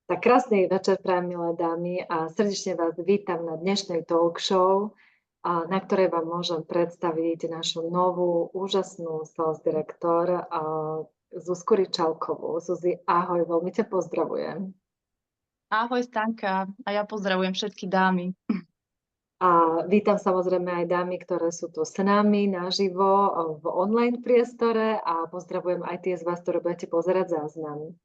Tak krásny večer prajem, milé dámy, a srdečne vás vítam na dnešnej talk show, na ktorej vám môžem predstaviť našu novú, úžasnú sales direktor Zuzku Ryčalkovú. Zuzi, ahoj, veľmi ťa pozdravujem. Ahoj Stanka, a ja pozdravujem všetky dámy. A vítam samozrejme aj dámy, ktoré sú tu s nami naživo v online priestore, a pozdravujem aj tie z vás, ktoré budete pozerať záznam.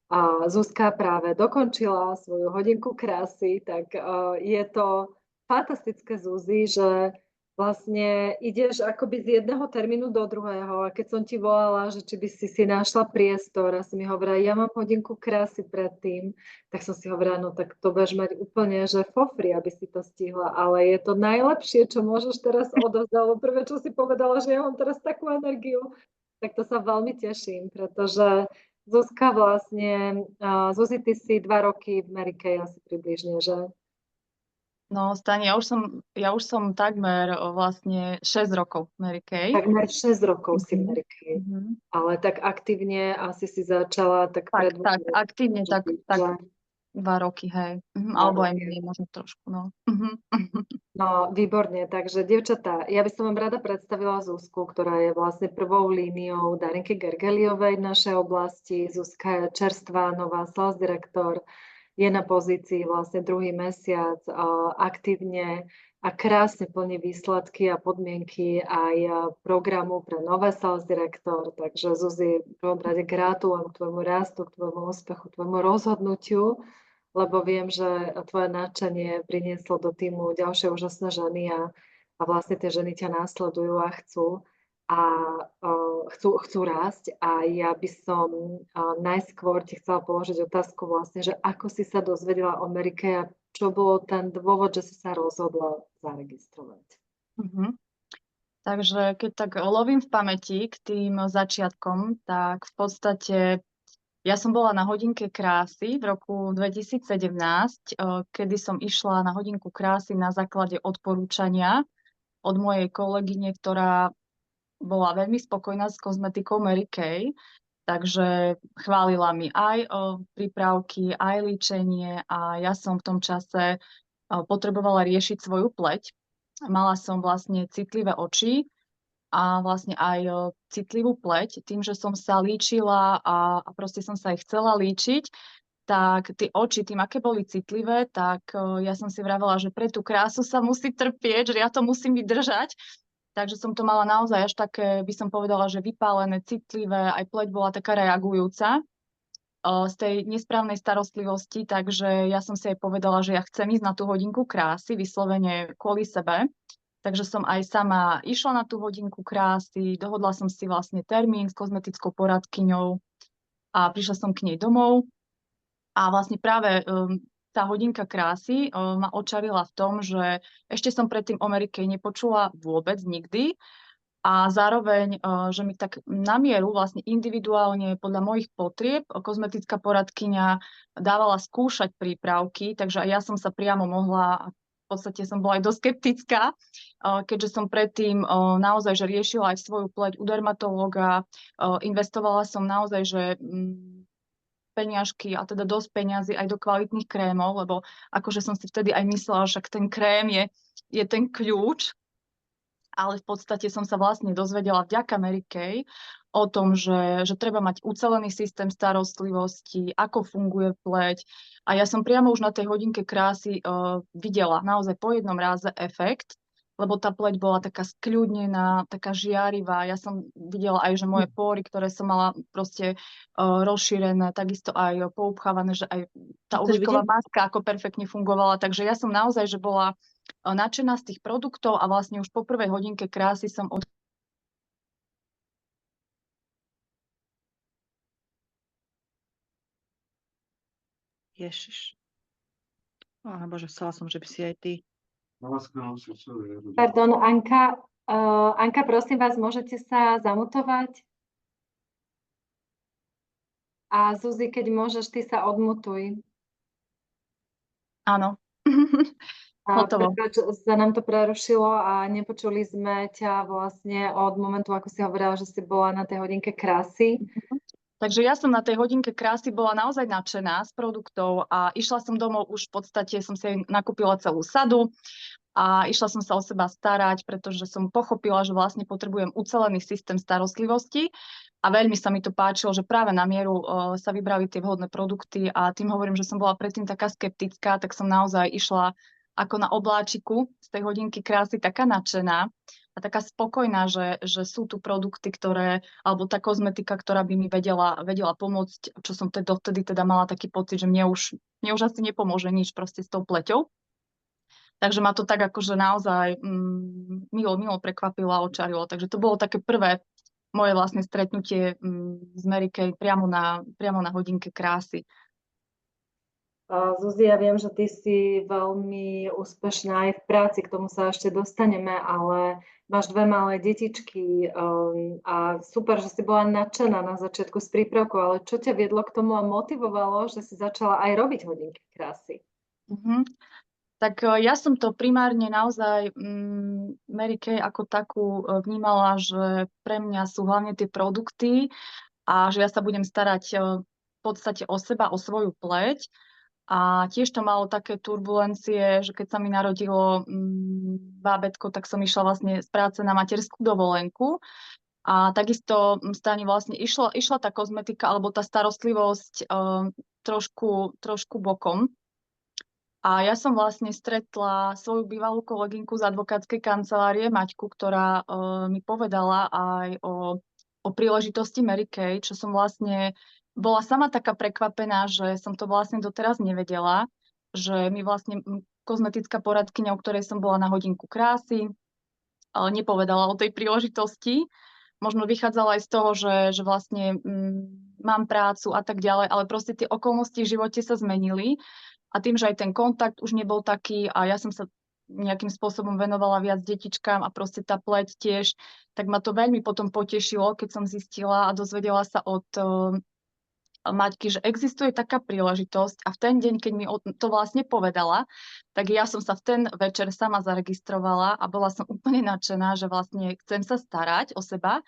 A Zuzka práve dokončila svoju hodinku krásy, tak je to fantastické, Zuzi, že vlastne ideš akoby z jedného termínu do druhého, a keď som ti volala, že či by si našla priestor, a si mi hovorila, ja mám hodinku krásy predtým, tak som si hovorila, no tak to budeš mať úplne, že fofri, aby si to stihla, ale je to najlepšie, čo môžeš teraz odovzdať, lebo prvé, čo si povedala, že ja mám teraz takú energiu, tak to sa veľmi teším, pretože Zuzka vlastne, Zuzi, ty si 2 roky v Mary Kay asi približne, že? No, Stani, ja už som takmer vlastne 6 rokov v Mary Kay. Takmer 6 rokov si v Mary Kay. Mhm. Ale tak aktívne asi si začala tak pred Tak, aktívne tak 2 roky, hej. Alebo aj roky. menej, možno trošku, no. No, výborne. Takže, dievčatá, ja by som vám rada predstavila Zuzku, ktorá je vlastne prvou líniou Darinky Gergeliovej v našej oblasti. Zuzka je čerstvá, nová sales direktor, je na pozícii vlastne druhý mesiac, aktívne a krásne plní výsledky a podmienky aj programu pre nové sales direktor. Takže, Zuzi, v prvom rade gratulujem k tvojmu rastu, k tvojmu úspechu, k tvojmu rozhodnutiu, lebo viem, že tvoje nadšenie prinieslo do týmu ďalšie úžasné ženy, a vlastne tie ženy ťa následujú a chcú rásť. A ja by som najskôr ti chcela položiť otázku vlastne, že ako si sa dozvedela o Mary Kay a čo bolo ten dôvod, že si sa rozhodla zaregistrovať. Takže keď tak lovím v pamäti k tým začiatkom, tak v podstate ja som bola na hodinke krásy v roku 2017, kedy som išla na hodinku krásy na základe odporúčania od mojej kolegyne, ktorá bola veľmi spokojná s kozmetikou Mary Kay, takže chválila mi aj prípravky, aj líčenie, a ja som v tom čase potrebovala riešiť svoju pleť. Mala som vlastne citlivé oči a vlastne aj citlivú pleť. Tým, že som sa líčila a proste som sa aj chcela líčiť, tak tie oči, tým, aké boli citlivé, tak ja som si vravela, že pre tú krásu sa musí trpieť, že ja to musím vydržať. Takže som to mala naozaj až také, by som povedala, že vypálené, citlivé, aj pleť bola taká reagujúca z tej nesprávnej starostlivosti, takže ja som si aj povedala, že ja chcem ísť na tú hodinku krásy, vyslovene kvôli sebe. Takže som aj sama išla na tú hodinku krásy, dohodla som si vlastne termín s kozmetickou poradkyňou a prišla som k nej domov. A vlastne práve tá hodinka krásy ma očarila v tom, že ešte som predtým o Mary Kay nepočula vôbec nikdy. A zároveň, že mi tak na mieru, vlastne individuálne podľa mojich potrieb, kozmetická poradkyňa dávala skúšať prípravky, takže aj ja som sa priamo mohla, v podstate som bola aj dosť skeptická, keďže som predtým naozaj že riešila aj svoju pleť u dermatológa, investovala som naozaj, že peniažky, a teda dosť peňazí aj do kvalitných krémov, lebo akože som si vtedy aj myslela, že ten krém je ten kľúč. Ale v podstate som sa vlastne dozvedela vďaka Mary Kay o tom, že treba mať ucelený systém starostlivosti, ako funguje pleť. A ja som priamo už na tej hodinke krásy videla naozaj po jednom ráze efekt, lebo tá pleť bola taká skľudnená, taká žiarivá. Ja som videla aj, že moje pory, ktoré som mala proste rozšírené, takisto aj poupchávané, že aj tá uhlíková maska ako perfektne fungovala. Takže ja som naozaj, že bola nadšená z tých produktov a vlastne už po prvej hodinke krásy som Ježiš. Bože, chcela som, že by si aj ty. Pardon, Anka. Anka, prosím vás, môžete sa zamutovať? A Zuzi, keď môžeš, ty sa odmutuj. Áno. Hotovo. Sa nám to prerušilo a nepočuli sme ťa vlastne od momentu, ako si hovorila, že si bola na tej hodinke krásy. Takže ja som na tej hodinke krásy bola naozaj nadšená z produktov a išla som domov, už v podstate som si nakúpila celú sadu a išla som sa o seba starať, pretože som pochopila, že vlastne potrebujem ucelený systém starostlivosti a veľmi sa mi to páčilo, že práve na mieru sa vybrali tie vhodné produkty a tým hovorím, že som bola predtým taká skeptická, tak som naozaj išla ako na obláčiku z tej hodinky krásy taká nadšená a taká spokojná, že sú tu produkty, alebo tá kozmetika, ktorá by mi vedela pomôcť, čo som dovtedy teda mala taký pocit, že mne už asi nepomôže nič proste s tou pleťou. Takže ma to tak akože naozaj milo prekvapilo a očarilo. Takže to bolo také prvé moje vlastne stretnutie s Mary Kay priamo na hodinke krásy. Zuzi, ja viem, že ty si veľmi úspešná aj v práci, k tomu sa ešte dostaneme, ale máš 2 malé detičky a super, že si bola nadšená na začiatku z prípravkov, ale čo ťa viedlo k tomu a motivovalo, že si začala aj robiť hodinky krásy? Tak ja som to primárne naozaj Mary Kay ako takú vnímala, že pre mňa sú hlavne tie produkty a že ja sa budem starať v podstate o seba, o svoju pleť. A tiež to malo také turbulencie, že keď sa mi narodilo bábätko, tak som išla vlastne z práce na materskú dovolenku. A takisto stane vlastne išla tá kozmetika alebo tá starostlivosť trošku bokom. A ja som vlastne stretla svoju bývalú kolegynku z advokátskej kancelárie, Maťku, ktorá mi povedala aj o príležitosti Mary Kay, čo som vlastne bola sama taká prekvapená, že som to vlastne doteraz nevedela, že mi vlastne kozmetická poradkyňa, o ktorej som bola na hodinku krásy, nepovedala o tej príležitosti. Možno vychádzala aj z toho, že vlastne mám prácu a tak ďalej, ale proste tie okolnosti v živote sa zmenili a tým, že aj ten kontakt už nebol taký a ja som sa nejakým spôsobom venovala viac detičkám a proste tá pleť tiež, tak ma to veľmi potom potešilo, keď som zistila a dozvedela sa od Maťky, že existuje taká príležitosť a v ten deň, keď mi to vlastne povedala, tak ja som sa v ten večer sama zaregistrovala a bola som úplne nadšená, že vlastne chcem sa starať o seba,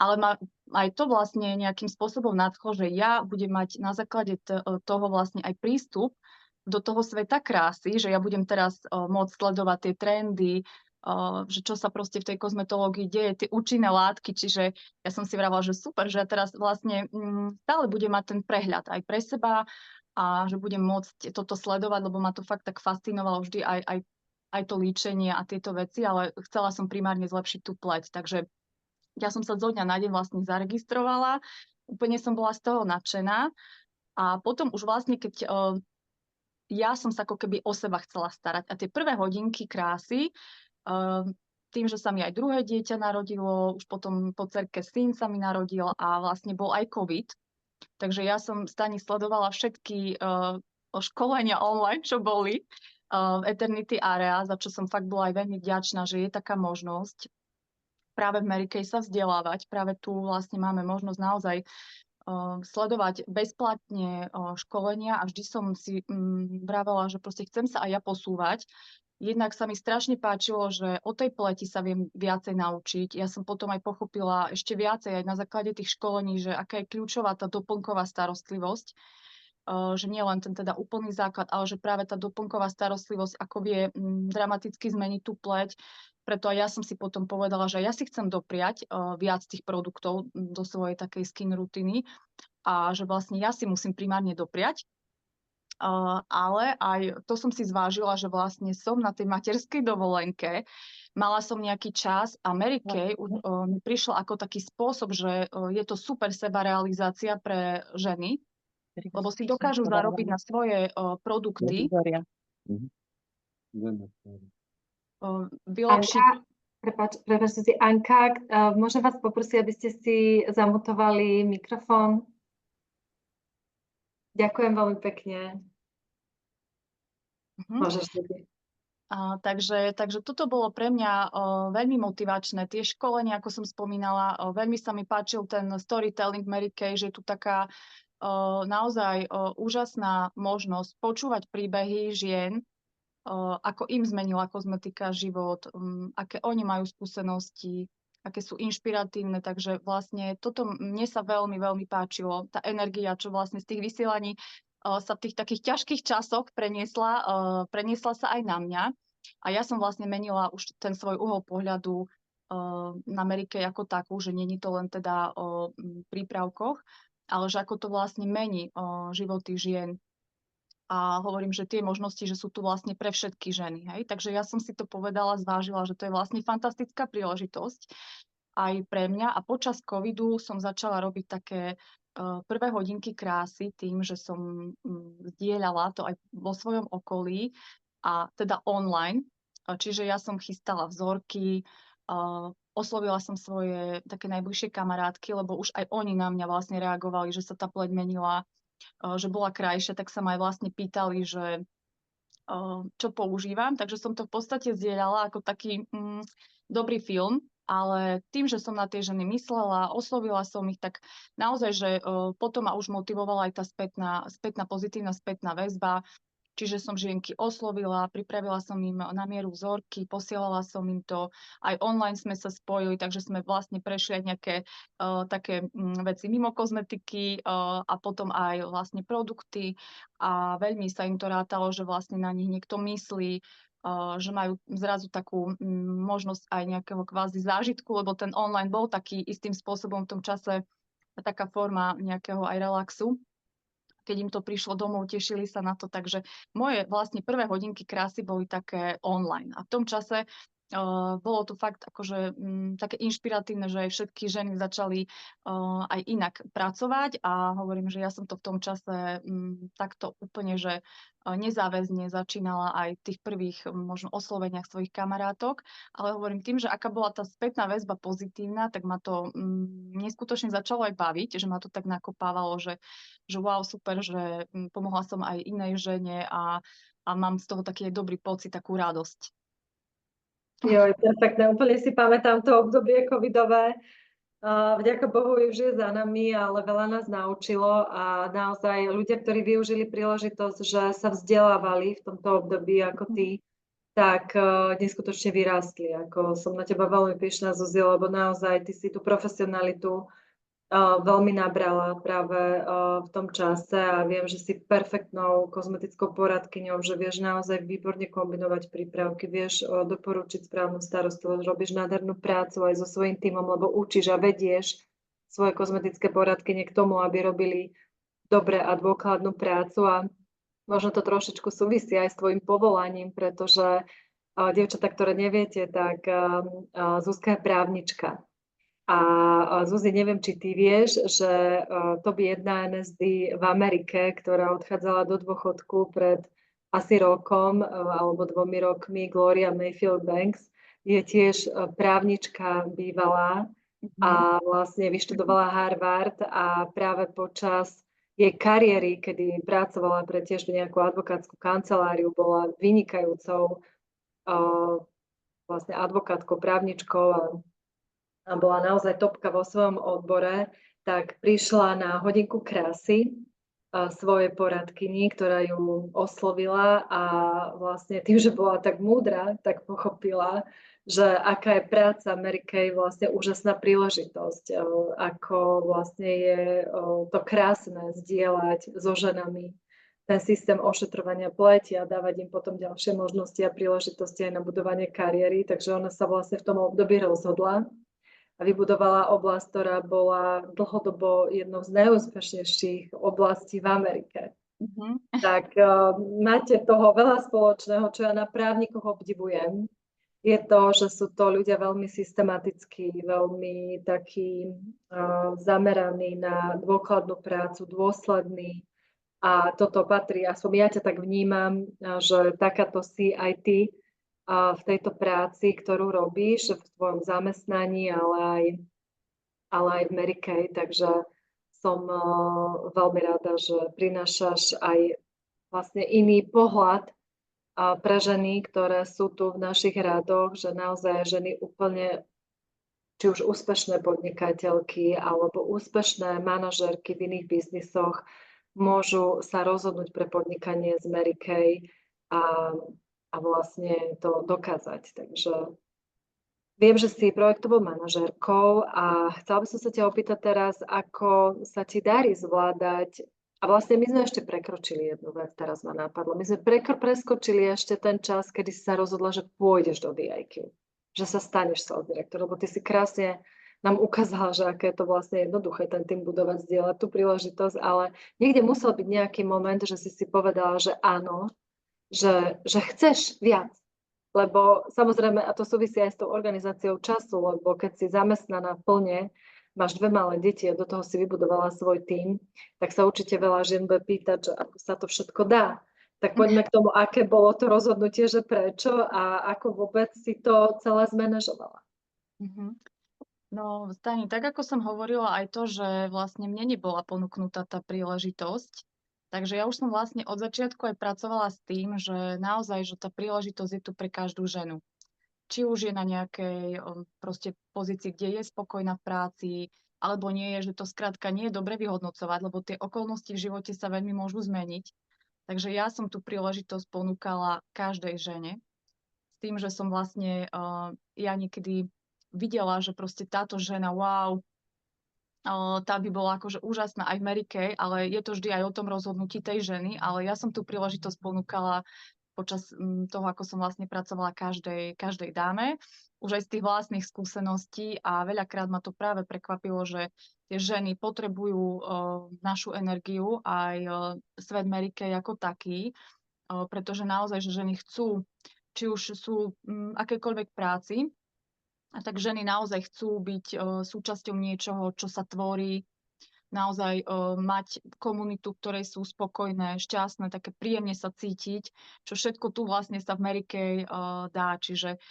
ale ma aj to vlastne nejakým spôsobom nadchlo, že ja budem mať na základe toho vlastne aj prístup do toho sveta krásy, že ja budem teraz môcť sledovať tie trendy, že čo sa proste v tej kozmetológii deje, tie účinné látky, čiže ja som si vravela, že super, že ja teraz vlastne stále budem mať ten prehľad aj pre seba a že budem môcť toto sledovať, lebo ma to fakt tak fascinovalo vždy aj to líčenie a tieto veci, ale chcela som primárne zlepšiť tú pleť, takže ja som sa zo dňa na deň vlastne zaregistrovala, úplne som bola z toho nadšená a potom už vlastne, keď ja som sa ako keby o seba chcela starať a tie prvé hodinky krásy, tým, že sa mi aj druhé dieťa narodilo, už potom po dcerke syn sa mi narodil a vlastne bol aj COVID. Takže ja som stane sledovala všetky školenia online, čo boli v Eternity Area, za čo som fakt bola aj veľmi vďačná, že je taká možnosť práve v Mary Kay sa vzdelávať. Práve tu vlastne máme možnosť naozaj sledovať bezplatne školenia a vždy som si vravela, že proste chcem sa aj ja posúvať. Jednak sa mi strašne páčilo, že o tej pleti sa viem viacej naučiť. Ja som potom aj pochopila ešte viacej aj na základe tých školení, že aká je kľúčová tá doplnková starostlivosť, že nie len ten teda úplný základ, ale že práve tá doplnková starostlivosť ako vie dramaticky zmeniť tú pleť. Preto aj ja som si potom povedala, že ja si chcem dopriať viac tých produktov do svojej takej skin rutiny a že vlastne ja si musím primárne dopriať. Ale aj to som si zvážila, že vlastne som na tej materskej dovolenke, mala som nejaký čas a Mary Kay mi prišla ako taký spôsob, že je to super sebarealizácia pre ženy, lebo si dokážu zarobiť na svoje produkty, vylepšiť. Prepáč, si Anka, môžem vás poprosiť, aby ste si zamutovali mikrofón? Ďakujem veľmi pekne. Môžeš si. Takže toto bolo pre mňa veľmi motivačné. Tie školenia, ako som spomínala, veľmi sa mi páčil ten storytelling Mary Kay, že je tu taká naozaj úžasná možnosť počúvať príbehy žien, ako im zmenila kozmetika život, aké oni majú skúsenosti, aké sú inšpiratívne, takže vlastne toto mne sa veľmi, veľmi páčilo. Tá energia, čo vlastne z tých vysielaní sa v tých takých ťažkých časoch preniesla sa aj na mňa. A ja som vlastne menila už ten svoj uhol pohľadu na Amerike ako takú, že není to len teda o prípravkoch, ale že ako to vlastne mení životy žien. A hovorím, že tie možnosti, že sú tu vlastne pre všetky ženy. Hej? Takže ja som si to povedala, zvážila, že to je vlastne fantastická príležitosť aj pre mňa. A počas covidu som začala robiť také prvé hodinky krásy tým, že som zdieľala to aj vo svojom okolí a teda online. Čiže ja som chystala vzorky, oslovila som svoje také najbližšie kamarátky, lebo už aj oni na mňa vlastne reagovali, že sa tá pleť menila, že bola krajšia, tak sa ma aj vlastne pýtali, že čo používam. Takže som to v podstate zdieľala ako taký dobrý film, ale tým, že som na tie ženy myslela, oslovila som ich, tak naozaj, že potom ma už motivovala aj tá spätná pozitívna spätná väzba. Čiže som žienky oslovila, pripravila som im na mieru vzorky, posielala som im to, aj online sme sa spojili, takže sme vlastne prešli aj nejaké také veci mimo kozmetiky a potom aj vlastne produkty a veľmi sa im to rátalo, že vlastne na nich niekto myslí, že majú zrazu takú možnosť aj nejakého kvázi zážitku, lebo ten online bol taký istým spôsobom v tom čase taká forma nejakého aj relaxu. Keď im to prišlo domov, tešili sa na to. Takže moje vlastne prvé hodinky krásy boli také online. A v tom čase bolo to fakt akože také inšpiratívne, že aj všetky ženy začali aj inak pracovať a hovorím, že ja som to v tom čase takto úplne, že nezáväzne začínala aj v tých prvých možno osloveniach svojich kamarátok, ale hovorím tým, že aká bola tá spätná väzba pozitívna, tak ma to neskutočne začalo aj baviť, že ma to tak nakopávalo, že wow, super, že pomohla som aj inej žene a mám z toho taký dobrý pocit, takú radosť. Jo, perfektné. Úplne si pamätám to obdobie covidové. Vďaka Bohu už je za nami, ale veľa nás naučilo a naozaj ľudia, ktorí využili príležitosť, že sa vzdelávali v tomto období ako ty, tak neskutočne vyrástli. Ako som na teba veľmi pyšná, Zuzi, lebo naozaj ty si tú profesionalitu veľmi nabrala práve v tom čase a viem, že si perfektnou kozmetickou poradkyňou, že vieš naozaj výborne kombinovať prípravky, vieš doporučiť správnu starostlivosť, robíš nádhernú prácu aj so svojím tímom, lebo učíš a vedieš svoje kozmetické poradkyne k tomu, aby robili dobre a dôkladnú prácu a možno to trošičku súvisí aj s tvojim povolaním, pretože dievčatá, ktoré neviete, tak Zuzka je právnička. A Zuzi, neviem, či ty vieš, že top 1 NSD v Amerike, ktorá odchádzala do dôchodku pred asi rokom alebo 2 rokmi, Gloria Mayfield Banks, je tiež právnička bývalá a vlastne vyštudovala Harvard a práve počas jej kariéry, kedy pracovala pre tiež nejakú advokátsku kanceláriu, bola vynikajúcou vlastne advokátkou, právničkou a bola naozaj topka vo svojom odbore, tak prišla na hodinku krásy svojej poradkyni, ktorá ju oslovila a vlastne tým, že bola tak múdra, tak pochopila, že aká je práca Mary Kay vlastne úžasná príležitosť, ako vlastne je to krásne zdieľať so ženami ten systém ošetrovania pleti a dávať im potom ďalšie možnosti a príležitosti aj na budovanie kariéry. Takže ona sa vlastne v tom období rozhodla a vybudovala oblasť, ktorá bola dlhodobo jednou z najúspešnejších oblastí v Amerike. Tak máte toho veľa spoločného, čo ja na právnikoch obdivujem. Je to, že sú to ľudia veľmi systematickí, veľmi takí zameraní na dôkladnú prácu, dôslední. A toto patrí, aspoň ja ťa tak vnímam, že takáto si aj ty v tejto práci, ktorú robíš v tvojom zamestnaní, ale aj v Mary Kay, takže som veľmi rada, že prinášaš aj vlastne iný pohľad pre ženy, ktoré sú tu v našich radoch, že naozaj ženy úplne, či už úspešné podnikateľky alebo úspešné manažérky v iných biznisoch, môžu sa rozhodnúť pre podnikanie z Mary Kay a vlastne to dokázať. Takže Viem, že si projektovou manažérkou a chcela by som sa ťa opýtať teraz, ako sa ti darí zvládať a vlastne my sme ešte prekročili jednu vec, teraz ma napadlo. My sme preskočili ešte ten čas, kedy si sa rozhodla, že pôjdeš do DIQ, že sa staneš sales direktor, lebo ty si krásne nám ukázala, že aké je to vlastne jednoduché ten tým budovať, zdieľať tú príležitosť, ale niekde musel byť nejaký moment, že si povedala, že áno, že chceš viac. Lebo samozrejme, a to súvisí aj s tou organizáciou času, lebo keď si zamestnaná plne, máš 2 malé deti a do toho si vybudovala svoj tím, tak sa určite veľa žien bude pýtať, že ako sa to všetko dá. Tak poďme k tomu, aké bolo to rozhodnutie, že prečo a ako vôbec si to celé zmanéžovala. Mhm. No, Stani, tak ako som hovorila aj to, že vlastne mne nebola ponúknutá tá príležitosť, takže ja už som vlastne od začiatku aj pracovala s tým, že naozaj, že tá príležitosť je tu pre každú ženu. Či už je na nejakej proste pozícii, kde je spokojná v práci, alebo nie je, že to skrátka nie je dobre vyhodnocovať, lebo tie okolnosti v živote sa veľmi môžu zmeniť. Takže ja som tú príležitosť ponúkala každej žene s tým, že som vlastne ja niekedy videla, že proste táto žena, wow, tá by bola akože úžasná aj v Mary Kay, ale je to vždy aj o tom rozhodnutí tej ženy, ale ja som tú príležitosť ponúkala počas toho, ako som vlastne pracovala každej dáme, už aj z tých vlastných skúseností a veľakrát ma to práve prekvapilo, že tie ženy potrebujú našu energiu, aj svet Mary Kay ako taký, pretože naozaj, že ženy chcú, či už sú akékoľvek práci, a tak ženy naozaj chcú byť súčasťou niečoho, čo sa tvorí, naozaj mať komunitu, ktorej sú spokojné, šťastné, také príjemne sa cítiť, čo všetko tu vlastne sa v Mary Kay dá. Čiže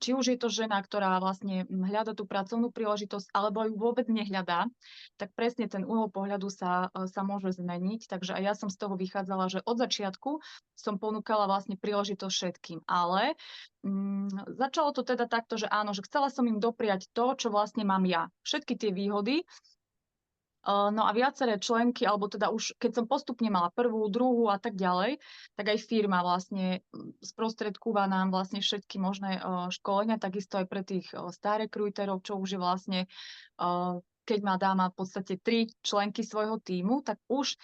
či už je to žena, ktorá vlastne hľada tú pracovnú príležitosť, alebo ju vôbec nehľadá, tak presne ten uhol pohľadu sa môže zmeniť. Takže aj ja som z toho vychádzala, že od začiatku som ponúkala vlastne príležitosť všetkým. Ale začalo to teda takto, že áno, že chcela som im dopriať to, čo vlastne mám ja. Všetky tie výhody. No a viaceré členky, alebo teda už keď som postupne mala prvú, druhú a tak ďalej, tak aj firma vlastne sprostredkúva nám vlastne všetky možné školenia, takisto aj pre tých star recruiterov, čo už je vlastne, keď má dáma v podstate 3 členky svojho tímu, tak už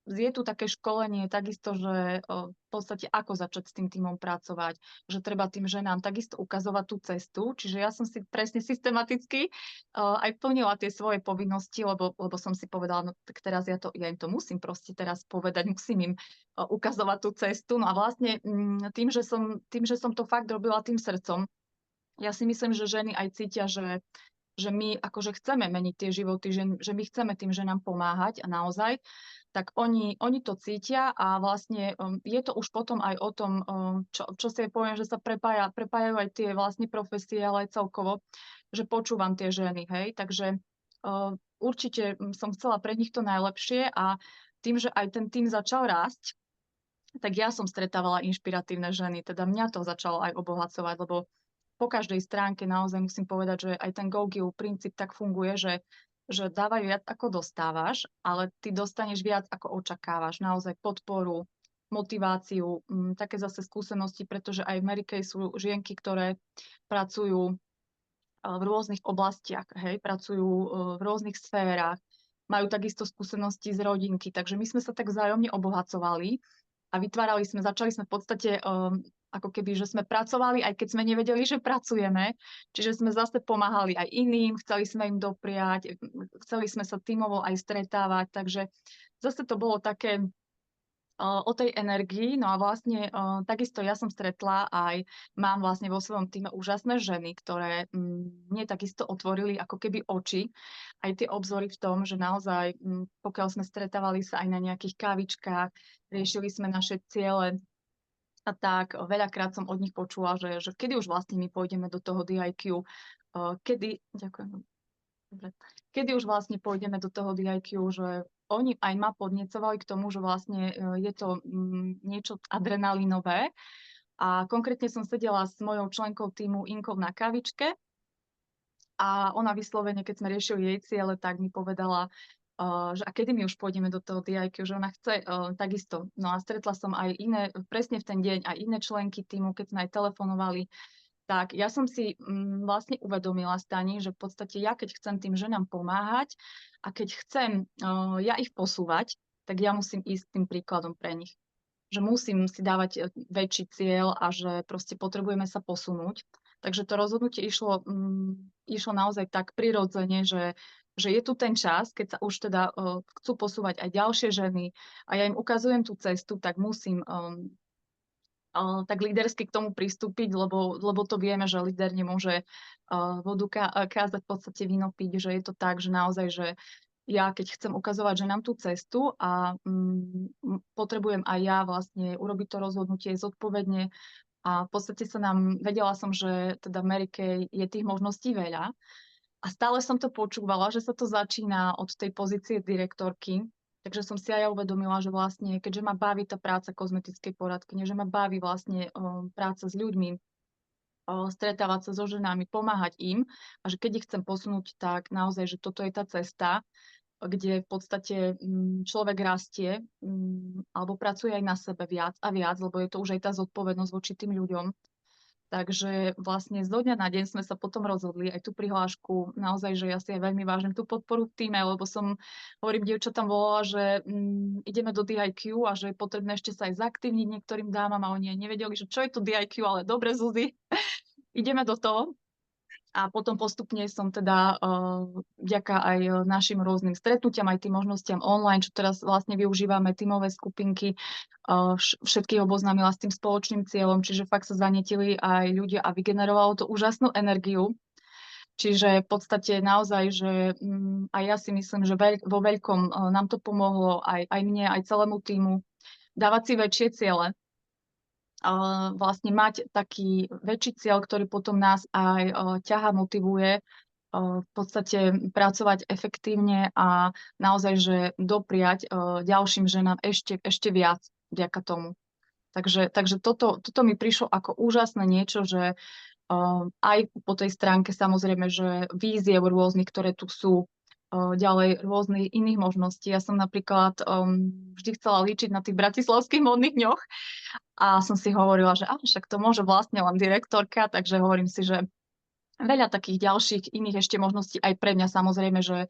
je tu také školenie takisto, že v podstate ako začať s tým tímom pracovať, že treba tým ženám takisto ukazovať tú cestu. Čiže ja som si presne systematicky aj plnila tie svoje povinnosti, lebo som si povedala, no tak teraz ja im to musím proste teraz povedať, musím im ukazovať tú cestu. No a vlastne tým, že som to fakt robila tým srdcom, ja si myslím, že ženy aj cítia, že my akože chceme meniť tie životy, že my chceme tým ženám pomáhať a naozaj, tak oni to cítia a vlastne je to už potom aj o tom, čo si poviem, že sa prepájajú aj tie vlastne profesie, ale aj celkovo, že počúvam tie ženy, hej, takže určite som chcela pre nich to najlepšie a tým, že aj ten tým začal rásť, tak ja som stretávala inšpiratívne ženy, teda mňa to začalo aj obohacovať, lebo po každej stránke naozaj musím povedať, že aj ten go-give princíp tak funguje, že dávaj viac ako dostávaš, ale ty dostaneš viac ako očakávaš. Naozaj podporu, motiváciu, také zase skúsenosti, pretože aj v Mary Kay sú žienky, ktoré pracujú v rôznych oblastiach, hej, pracujú v rôznych sférach, majú takisto skúsenosti z rodinky, takže my sme sa tak vzájomne obohacovali a začali sme v podstate ako keby, že sme pracovali, aj keď sme nevedeli, že pracujeme. Čiže sme zase pomáhali aj iným, chceli sme im dopriať, chceli sme sa tímovo aj stretávať, takže zase to bolo také o tej energii. No a vlastne takisto ja som stretla aj, mám vlastne vo svojom týme úžasné ženy, ktoré mne takisto otvorili ako keby oči, aj tie obzory v tom, že naozaj, pokiaľ sme stretávali sa aj na nejakých kávičkách, riešili sme naše ciele, a tak veľakrát som od nich počula, že kedy už vlastne my pôjdeme do toho DIQ, kedy už vlastne pôjdeme do toho DIQ, že oni aj ma podnecovali k tomu, že vlastne je to niečo adrenalinové. A konkrétne som sedela s mojou členkou týmu Inkou na kavičke a ona vyslovene, keď sme riešili jej ciele, tak mi povedala, že a kedy my už pôjdeme do toho DIQ, že ona chce takisto. No a stretla som aj iné, presne v ten deň, aj iné členky týmu, keď sme aj telefonovali, Tak, ja som si vlastne uvedomila, Stani, že v podstate ja, keď chcem tým ženám pomáhať a keď chcem ja ich posúvať, tak ja musím ísť tým príkladom pre nich. Že musím si dávať väčší cieľ a že proste potrebujeme sa posunúť. Takže to rozhodnutie išlo naozaj tak prirodzene, že je tu ten čas, keď sa už teda chcú posúvať aj ďalšie ženy a ja im ukazujem tú cestu, tak musím tak lídersky k tomu pristúpiť, lebo to vieme, že líder nemôže vodu kázať v podstate víno piť, že je to tak, že naozaj, že ja keď chcem ukazovať, že nám tú cestu a potrebujem aj ja vlastne urobiť to rozhodnutie zodpovedne a v podstate vedela som, že teda v Mary Kay je tých možností veľa a stále som to počúvala, že sa to začína od tej pozície direktorky. Takže som si aj ja uvedomila, že vlastne, keďže ma baví tá práca kozmetickej poradkyne, že ma baví vlastne práca s ľuďmi, stretávať sa so ženami, pomáhať im a že keď ich chcem posunúť, tak naozaj, že toto je tá cesta, kde v podstate človek rastie alebo pracuje aj na sebe viac a viac, lebo je to už aj tá zodpovednosť voči tým ľuďom. Takže vlastne zo dňa na deň sme sa potom rozhodli aj tú prihlášku, naozaj, že ja si aj veľmi vážim tú podporu v týme, lebo hovorím, dievčatám volala, že ideme do DIQ a že je potrebné ešte sa aj zaktívniť niektorým dámam a oni aj nevedeli, že čo je to DIQ, ale dobre, Zuzi, ideme do toho. A potom postupne som teda vďaka aj našim rôznym stretnutiam, aj tým možnostiam online, čo teraz vlastne využívame, tímové skupinky, všetkých oboznámila s tým spoločným cieľom, čiže fakt sa zanetili aj ľudia a vygenerovalo to úžasnú energiu. Čiže v podstate naozaj, že aj ja si myslím, že vo veľkom nám to pomohlo aj mne, aj celému týmu dávať si väčšie ciele, vlastne mať taký väčší cieľ, ktorý potom nás aj ťaha, motivuje v podstate pracovať efektívne a naozaj, že dopriať ďalším ženám ešte viac vďaka tomu. Takže toto mi prišlo ako úžasné niečo, že aj po tej stránke samozrejme, že víziev rôznych, ktoré tu sú, ďalej rôznych iných možností. Ja som napríklad vždy chcela líčiť na tých bratislavských modných dňoch a som si hovorila, že však to môže vlastne len direktorka, takže hovorím si, že veľa takých ďalších iných ešte možností aj pre mňa samozrejme, že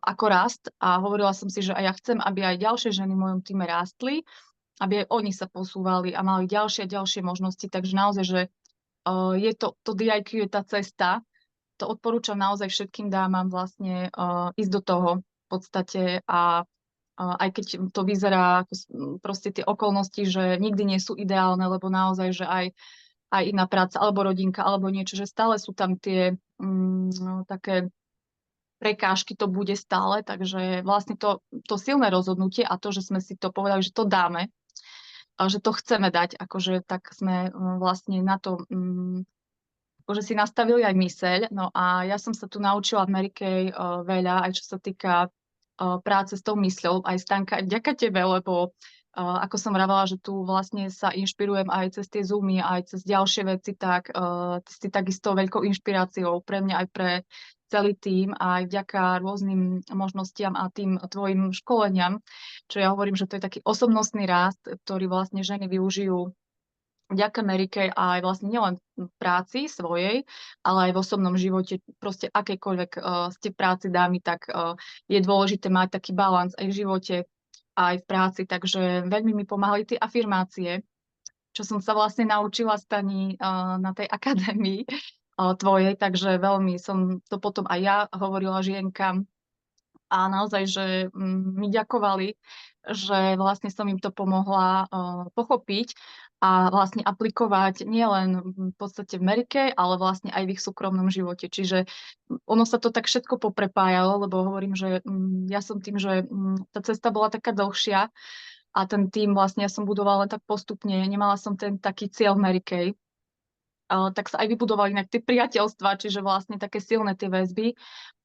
ako rast a hovorila som si, že aj ja chcem, aby aj ďalšie ženy v mojom týme rástli, aby aj oni sa posúvali a mali ďalšie a ďalšie možnosti, takže naozaj, že je to DIQ je tá cesta, to odporúčam naozaj všetkým dámam vlastne ísť do toho v podstate a aj keď to vyzerá ako proste tie okolnosti, že nikdy nie sú ideálne, lebo naozaj, že aj iná práca, alebo rodinka, alebo niečo, že stále sú tam tie také prekážky, to bude stále, takže vlastne to silné rozhodnutie a to, že sme si to povedali, že to dáme, a že to chceme dať, akože tak sme vlastne na to akože si nastavili aj myseľ. No a ja som sa tu naučila v Mary Kay veľa, aj čo sa týka práce s tou mysľou, aj Stanka, aj vďaka tebe, lebo ako som vravala, že tu vlastne sa inšpirujem aj cez tie Zoomy, aj cez ďalšie veci, tak ty si takisto veľkou inšpiráciou pre mňa aj pre celý tým, aj vďaka rôznym možnostiam a tým tvojim školeniam, čo ja hovorím, že to je taký osobnostný rast, ktorý vlastne ženy využijú vďaka Mary Kay a aj vlastne nielen v práci svojej, ale aj v osobnom živote, proste akejkoľvek ste v práci dámy, tak je dôležité mať taký balans aj v živote, aj v práci, takže veľmi mi pomáhali tie afirmácie, čo som sa vlastne naučila, Stani, na tej akadémii tvojej, takže veľmi som to potom aj ja hovorila žienkam a naozaj, že mi ďakovali, že vlastne som im to pomohla pochopiť a vlastne aplikovať nielen v podstate v Mary Kay, ale vlastne aj v ich súkromnom živote. Čiže ono sa to tak všetko poprepájalo, lebo hovorím, že ja som tým, že tá cesta bola taká dlhšia a ten tým vlastne ja som budovala len tak postupne, nemala som ten taký cieľ v Mary Kay, tak sa aj vybudovali inak tie priateľstva, čiže vlastne také silné tie väzby,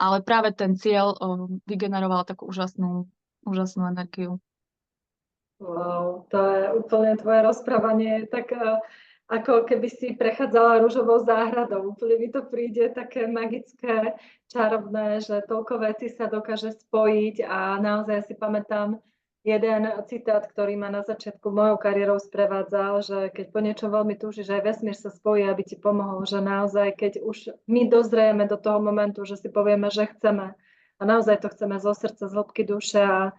ale práve ten cieľ vygeneroval takú úžasnú energiu. Wow, to je úplne tvoje rozprávanie, tak ako keby si prechádzala ružovou záhradou. Úplne mi to príde také magické, čarovné, že toľko vecí sa dokáže spojiť a naozaj si pamätám jeden citát, ktorý ma na začiatku mojou kariérou sprevádzal, že keď po niečom veľmi túžiš, aj vesmír sa spojí, aby ti pomohol, že naozaj, keď už my dozrieme do toho momentu, že si povieme, že chceme a naozaj to chceme zo srdca, z hĺbky duše a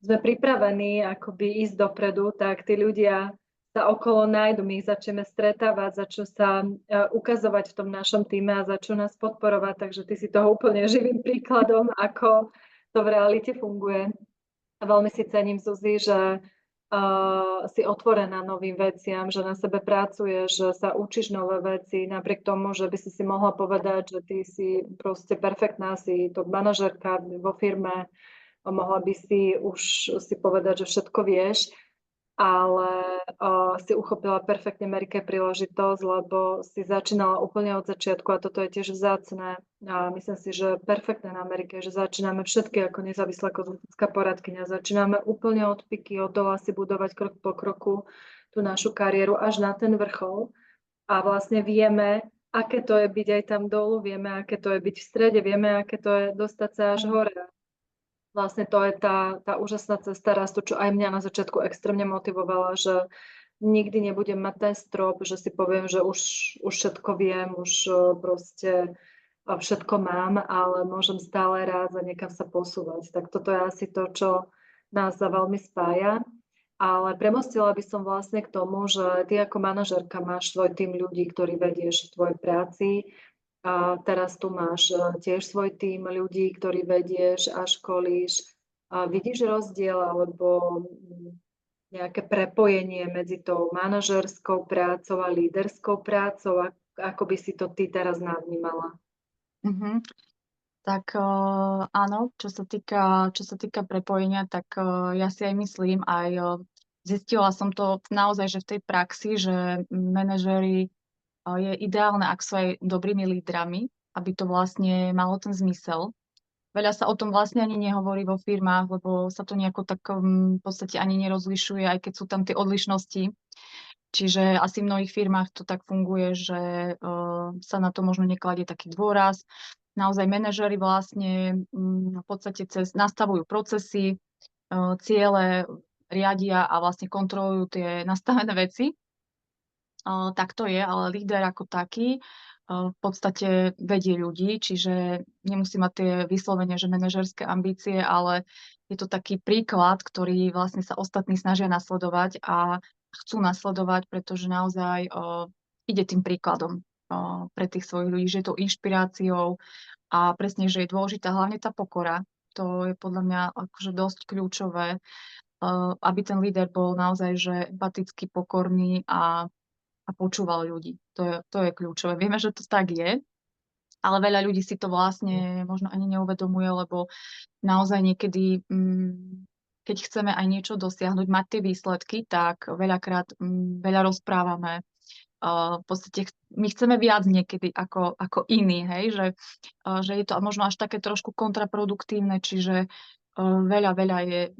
sme pripravení akoby ísť dopredu, tak tí ľudia sa okolo nájdu, my ich začneme stretávať, začnú sa ukazovať v tom našom týme a začnú nás podporovať, takže ty si toho úplne živým príkladom, ako to v realite funguje. A veľmi si cením, Zuzi, že si otvorená novým veciam, že na sebe pracuješ, že sa učíš nové veci, napriek tomu, že by si mohla povedať, že ty si proste perfektná, si top manažérka vo firme, mohla by si už si povedať, že všetko vieš, ale si uchopila perfektne Amerike príležitosť, lebo si začínala úplne od začiatku a toto je tiež vzácne. A myslím si, že perfektné na Amerike, že začíname všetky ako nezávislá kozmetická poradkyňa. Začíname úplne od piky, od dola si budovať krok po kroku tú našu kariéru až na ten vrchol. A vlastne vieme, aké to je byť aj tam dolu, vieme, aké to je byť v strede, vieme, aké to je dostať sa až hore. Vlastne to je tá úžasná cesta rastu, čo aj mňa na začiatku extrémne motivovala, že nikdy nebudem mať ten strop, že si poviem, že už všetko viem, už proste všetko mám, ale môžem stále rásť a niekam sa posúvať. Tak toto je asi to, čo nás veľmi spája. Ale premostila by som vlastne k tomu, že ty ako manažérka máš svoj tým ľudí, ktorí vedieš v tvojej práci. A teraz tu máš tiež svoj tím ľudí, ktorí vedieš a školíš. A vidíš rozdiel alebo nejaké prepojenie medzi tou manažerskou prácou a líderskou prácou? Ako by si to ty teraz navnímala? Mhm. Tak áno, čo sa týka prepojenia, tak ja si aj myslím, zistila som to naozaj, že v tej praxi, že manažéri je ideálne, ak sú aj dobrými lídrami, aby to vlastne malo ten zmysel. Veľa sa o tom vlastne ani nehovorí vo firmách, lebo sa to nejako tak v podstate ani nerozlišuje, aj keď sú tam tie odlišnosti. Čiže asi v mnohých firmách to tak funguje, že sa na to možno nekladie taký dôraz. Naozaj manažéri vlastne v podstate nastavujú procesy, ciele, riadia a vlastne kontrolujú tie nastavené veci. Tak to je, ale líder ako taký v podstate vedie ľudí, čiže nemusí mať tie vyslovene, že manažerské ambície, ale je to taký príklad, ktorý vlastne sa ostatní snažia nasledovať a chcú nasledovať, pretože naozaj ide tým príkladom pre tých svojich ľudí, že je to inšpiráciou a presne, že je dôležitá hlavne tá pokora. To je podľa mňa akože dosť kľúčové, aby ten líder bol naozaj že empatický, pokorný a počúval ľudí. To je kľúčové. Vieme, že to tak je, ale veľa ľudí si to vlastne možno ani neuvedomuje, lebo naozaj niekedy, keď chceme aj niečo dosiahnuť, mať tie výsledky, tak veľakrát veľa rozprávame. V podstate my chceme viac niekedy ako iní, hej? Že je to možno až také trošku kontraproduktívne, čiže veľa je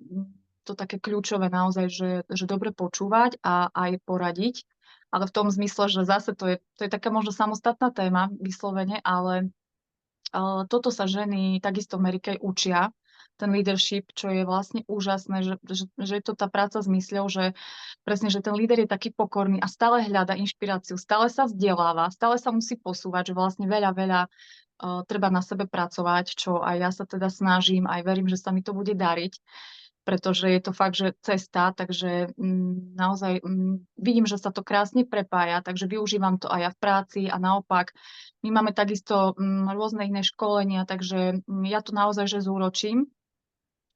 to také kľúčové naozaj, že dobre počúvať a aj poradiť, ale v tom zmysle, že zase to je taká možno samostatná téma vyslovene, ale toto sa ženy takisto v Amerike učia, ten leadership, čo je vlastne úžasné, že je to tá práca s mysľou, že presne, že ten líder je taký pokorný a stále hľada inšpiráciu, stále sa vzdeláva, stále sa musí posúvať, že vlastne veľa treba na sebe pracovať, čo aj ja sa teda snažím, aj verím, že sa mi to bude dariť, pretože je to fakt, že cesta, takže naozaj vidím, že sa to krásne prepája, takže využívam to aj ja v práci a naopak. My máme takisto rôzne iné školenia, takže ja to naozaj že zúročím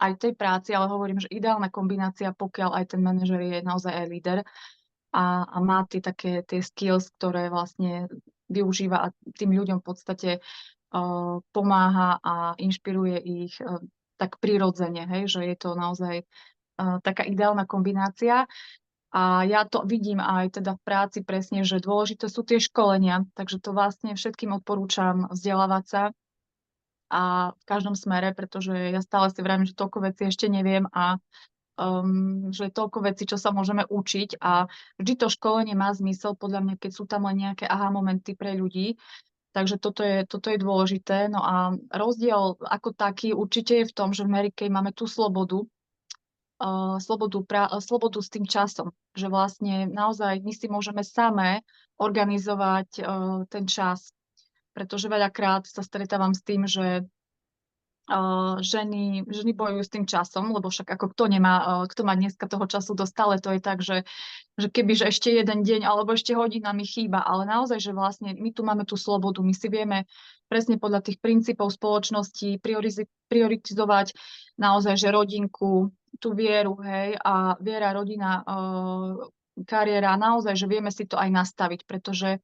aj v tej práci, ale hovorím, že ideálna kombinácia, pokiaľ aj ten manažer je naozaj aj líder a má tie skills, ktoré vlastne využíva a tým ľuďom v podstate pomáha a inšpiruje ich tak prirodzene, hej, že je to naozaj taká ideálna kombinácia. A ja to vidím aj teda v práci presne, že dôležité sú tie školenia, takže to vlastne všetkým odporúčam vzdelávať sa a v každom smere, pretože ja stále si vravím, že toľko vecí ešte neviem a že je toľko vecí, čo sa môžeme učiť a vždy to školenie má zmysel, podľa mňa, keď sú tam len nejaké aha momenty pre ľudí. Takže toto je dôležité. No a rozdiel ako taký určite je v tom, že v Amerike máme tú slobodu slobodu s tým časom. Že vlastne naozaj my si môžeme samé organizovať ten čas. Pretože veľakrát sa stretávam s tým, že ženy bojujú s tým časom, lebo však ako kto má dneska toho času dosť, stále to je tak, že kebyže ešte jeden deň alebo ešte hodina mi chýba, ale naozaj, že vlastne my tu máme tú slobodu, my si vieme presne podľa tých princípov spoločnosti prioritizovať naozaj, že rodinku, tú vieru, hej, a viera, rodina, kariéra, naozaj, že vieme si to aj nastaviť, pretože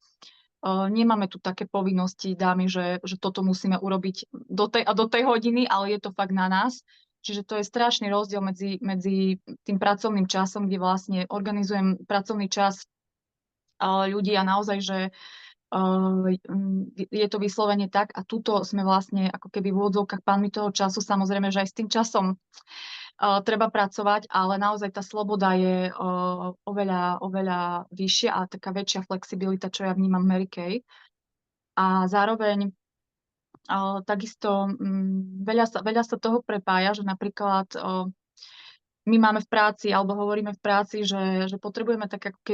nemáme tu také povinnosti, dámy, že toto musíme urobiť do tej hodiny, ale je to fakt na nás. Čiže to je strašný rozdiel medzi tým pracovným časom, kde vlastne organizujem pracovný čas ľudí a naozaj, že je to vyslovene tak a tuto sme vlastne ako keby v úvodzovkách pánmi toho času, samozrejme, že aj s tým časom treba pracovať, ale naozaj tá sloboda je oveľa vyššia a taká väčšia flexibilita, čo ja vnímam v Mary Kay. A zároveň takisto veľa sa toho prepája, že napríklad my máme v práci, alebo hovoríme v práci, že potrebujeme tak ako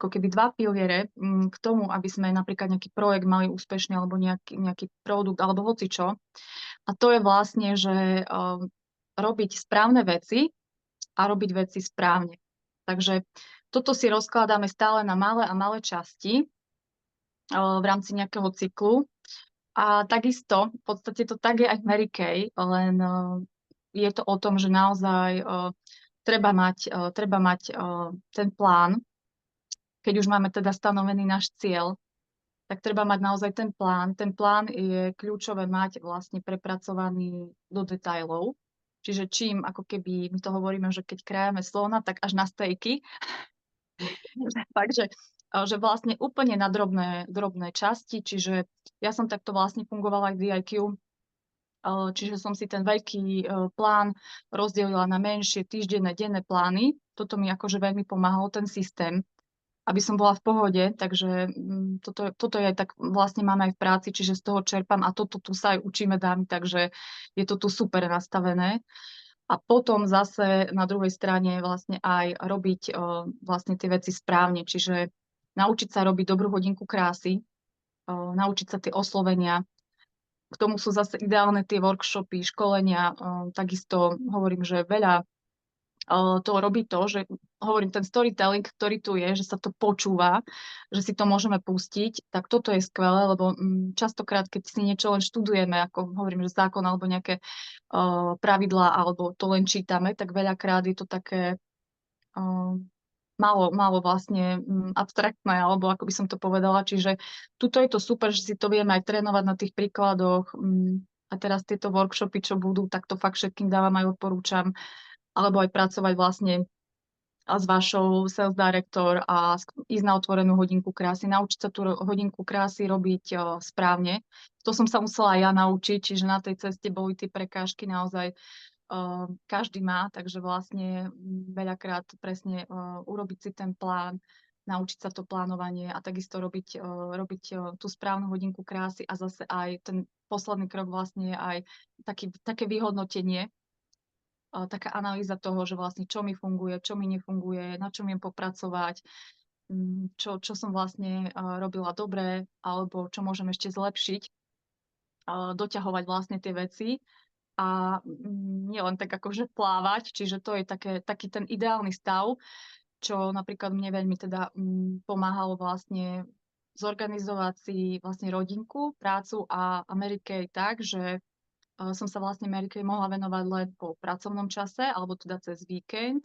keby dva piliere k tomu, aby sme napríklad nejaký projekt mali úspešný, alebo nejaký produkt, alebo hocičo. A to je vlastne, že robiť správne veci a robiť veci správne. Takže toto si rozkladáme stále na malé a malé časti v rámci nejakého cyklu. A takisto, v podstate to tak je aj v Mary Kay, len je to o tom, že naozaj treba mať ten plán. Keď už máme teda stanovený náš cieľ, tak treba mať naozaj ten plán. Ten plán je kľúčové mať vlastne prepracovaný do detailov. Čiže čím, ako keby, my to hovoríme, že keď krájame slona, tak až na stejky. Takže že vlastne úplne na drobné časti. Čiže ja som takto vlastne fungovala aj v DIQ. Čiže som si ten veľký plán rozdelila na menšie týždenné, denné plány. Toto mi akože veľmi pomáhalo, ten systém, aby som bola v pohode, takže toto je tak vlastne máme aj v práci, čiže z toho čerpám a toto tu sa aj učíme dámy, takže je to tu super nastavené. A potom zase na druhej strane vlastne aj robiť vlastne tie veci správne, čiže naučiť sa robiť dobrú hodinku krásy, naučiť sa tie oslovenia. K tomu sú zase ideálne tie workshopy, školenia, takisto hovorím, že veľa to robí to, že hovorím, ten storytelling, ktorý tu je, že sa to počúva, že si to môžeme pustiť, tak toto je skvelé, lebo častokrát, keď si niečo len študujeme, ako hovorím, že zákon alebo nejaké pravidlá, alebo to len čítame, tak veľakrát je to také málo vlastne abstraktné, alebo ako by som to povedala. Čiže tuto je to super, že si to vieme aj trénovať na tých príkladoch. A teraz tieto workshopy, čo budú, tak to fakt všetkým dávam aj odporúčam. Alebo aj pracovať vlastne s vašou sales director a ísť na otvorenú hodinku krásy, naučiť sa tú hodinku krásy robiť správne. To som sa musela aj ja naučiť, čiže na tej ceste boli tie prekážky naozaj každý má, takže vlastne veľakrát presne urobiť si ten plán, naučiť sa to plánovanie a takisto robiť tú správnu hodinku krásy a zase aj ten posledný krok vlastne je aj také vyhodnotenie, taká analýza toho, že vlastne čo mi funguje, čo mi nefunguje, na čom viem popracovať, čo som vlastne robila dobre, alebo čo môžem ešte zlepšiť, doťahovať vlastne tie veci a nielen tak akože plávať, čiže to je taký ten ideálny stav, čo napríklad mne veľmi teda pomáhalo vlastne zorganizovať si vlastne rodinku, prácu a Mary Kay tak, že som sa vlastne Mary Kay mohla venovať len po pracovnom čase, alebo teda cez víkend.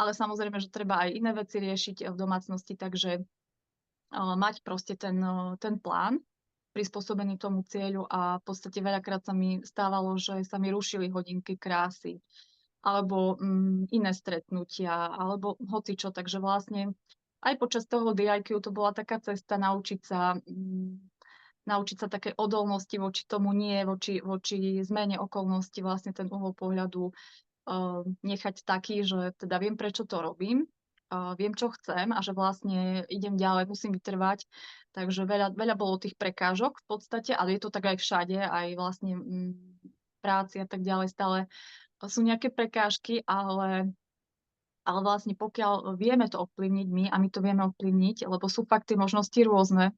Ale samozrejme, že treba aj iné veci riešiť v domácnosti, takže mať proste ten plán prispôsobený tomu cieľu a v podstate veľakrát sa mi stávalo, že sa mi rušili hodinky krásy alebo iné stretnutia, alebo hocičo. Takže vlastne aj počas toho DIQ to bola taká cesta naučiť sa také odolnosti voči tomu nie, voči zmene okolností, vlastne ten uhol pohľadu nechať taký, že teda viem, prečo to robím, viem, čo chcem a že vlastne idem ďalej, musím vytrvať. Takže veľa bolo tých prekážok v podstate, ale je to tak aj všade, aj vlastne práci a tak ďalej. Stále sú nejaké prekážky, ale vlastne pokiaľ vieme to ovplyvniť my a my to vieme ovplyvniť, lebo sú fakt tie možnosti rôzne,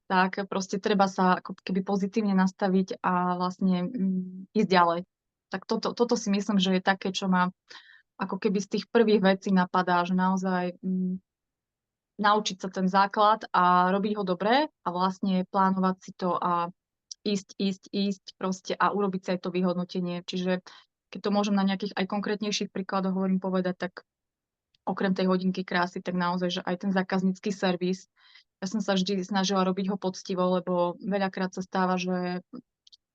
tak proste treba sa ako keby pozitívne nastaviť a vlastne ísť ďalej. Tak toto si myslím, že je také, čo ma ako keby z tých prvých vecí napadá, že naozaj naučiť sa ten základ a robiť ho dobre a vlastne plánovať si to a ísť proste a urobiť sa aj to vyhodnotenie. Čiže keď to môžem na nejakých aj konkrétnejších príkladoch hovorím povedať, tak okrem tej hodinky krásy, tak naozaj, že aj ten zákaznícky servis, ja som sa vždy snažila robiť ho poctivo, lebo veľakrát sa stáva, že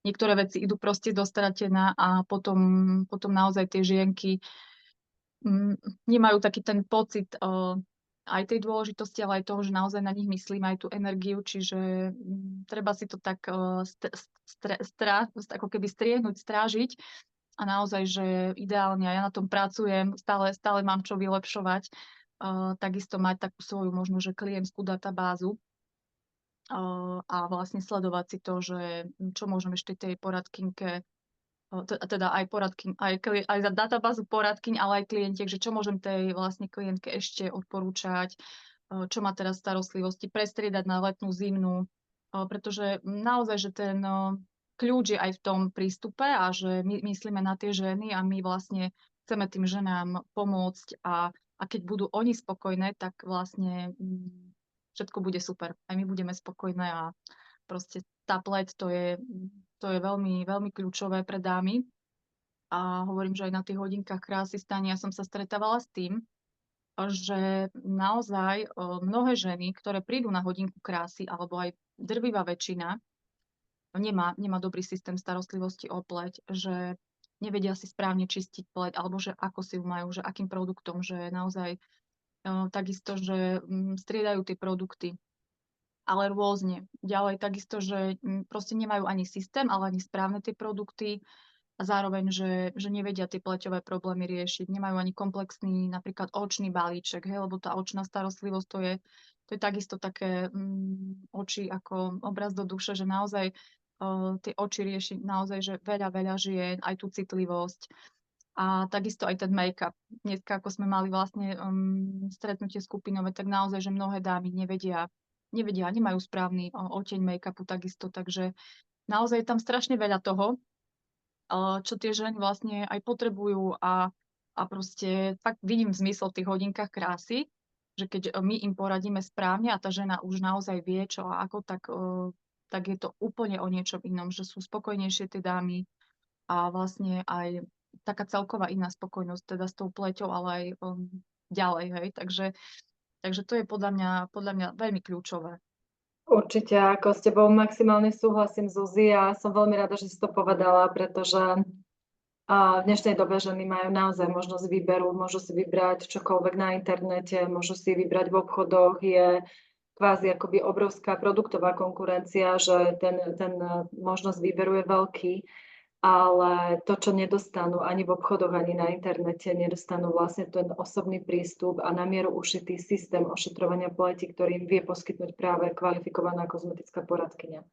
niektoré veci idú proste dostratená a potom naozaj tie žienky nemajú taký ten pocit aj tej dôležitosti, ale aj toho, že naozaj na nich myslím, aj tú energiu, čiže treba si to tak ako keby striehnúť, strážiť a naozaj, že ideálne, a ja na tom pracujem, stále mám čo vylepšovať, takisto mať takú svoju možno, že klientskú databázu a vlastne sledovať si to, že čo môžem ešte tej poradkynke teda aj poradkyň, aj za databázu poradkyň, ale aj klientiek, že čo môžem tej vlastne klientke ešte odporúčať, čo má teraz starostlivosti, prestriedať na letnú, zimnú, pretože naozaj, že ten kľúč je aj v tom prístupe a že my myslíme na tie ženy a my vlastne chceme tým ženám pomôcť a keď budú oni spokojné, tak vlastne všetko bude super. Aj my budeme spokojné a proste tá pleť to je veľmi, veľmi kľúčové pre dámy. A hovorím, že aj na tých hodinkách krásy stania som sa stretávala s tým, že naozaj mnohé ženy, ktoré prídu na hodinku krásy, alebo aj drvivá väčšina, nemá dobrý systém starostlivosti o pleť, že nevedia si správne čistiť pleť, alebo že ako si ju majú, že akým produktom, že naozaj takisto, že striedajú tie produkty, ale rôzne. Ďalej takisto, že proste nemajú ani systém, ale ani správne tie produkty a zároveň, že nevedia tie pleťové problémy riešiť. Nemajú ani komplexný napríklad očný balíček, hej, lebo tá očná starostlivosť to je takisto také oči ako obraz do duše, že naozaj tie oči rieši naozaj, že veľa žien, aj tú citlivosť. A takisto aj ten make-up. Dneska, ako sme mali vlastne stretnutie skupinové, tak naozaj, že mnohé dámy nevedia, nemajú správny odtieň make-upu takisto, takže naozaj je tam strašne veľa toho, čo tie ženy vlastne aj potrebujú a proste fakt vidím zmysel v tých hodinkách krásy, že keď my im poradíme správne a tá žena už naozaj vie, čo a ako, tak je to úplne o niečom inom, že sú spokojnejšie tie dámy a vlastne aj taká celková iná spokojnosť teda s tou pleťou, ale aj ďalej, hej, takže to je podľa mňa veľmi kľúčové. Určite, ako s tebou maximálne súhlasím, Zuzi, a som veľmi rada, že si to povedala, pretože v dnešnej dobe ženy majú naozaj možnosť výberu, môžu si vybrať čokoľvek na internete, môžu si vybrať v obchodoch, je kvázi akoby obrovská produktová konkurencia, že ten možnosť výberu je veľký, ale to, čo nedostanú ani v obchodoch, ani na internete, nedostanú vlastne ten osobný prístup a na mieru ušitý systém ošetrovania pleti, ktorým vie poskytnúť práve kvalifikovaná kozmetická poradkyňa.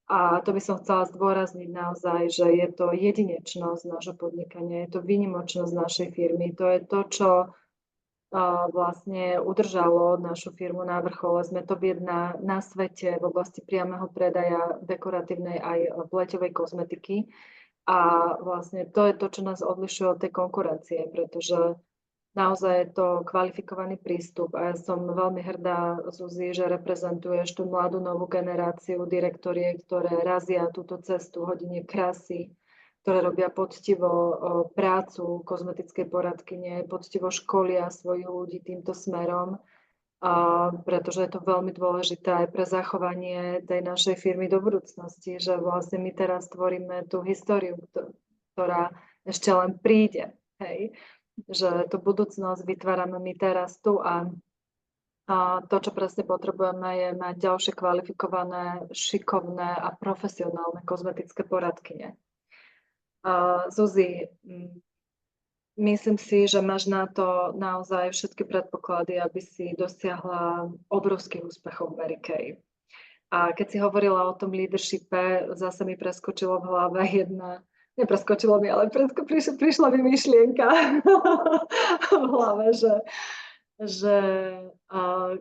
A to by som chcela zdôrazniť naozaj, že je to jedinečnosť nášho podnikania, je to výnimočnosť našej firmy, to je to, čo vlastne udržalo našu firmu na vrchole. Sme top 1 na svete v oblasti priameho predaja dekoratívnej aj pleťovej kozmetiky. A vlastne to je to, čo nás odlišuje od tej konkurencie, pretože naozaj je to kvalifikovaný prístup a ja som veľmi hrdá, Zuzi, že reprezentuješ tú mladú novú generáciu direktoriek, ktoré razia túto cestu hodine krásy, ktoré robia poctivo prácu kozmetickej poradkyne, poctivo školia svojich ľudí týmto smerom, pretože je to veľmi dôležité aj pre zachovanie tej našej firmy do budúcnosti, že vlastne my teraz tvoríme tú históriu, ktorá ešte len príde, hej? Že tú budúcnosť vytvárame my teraz tu a to, čo presne potrebujeme, je mať ďalšie kvalifikované, šikovné a profesionálne kozmetické poradkyne. Zuzi, myslím si, že máš na to naozaj všetky predpoklady, aby si dosiahla obrovských úspechov v Mary Kay. A keď si hovorila o tom leadershipe, zase mi preskočilo v hlave nepreskočilo mi, ale prišla mi myšlienka v hlave, že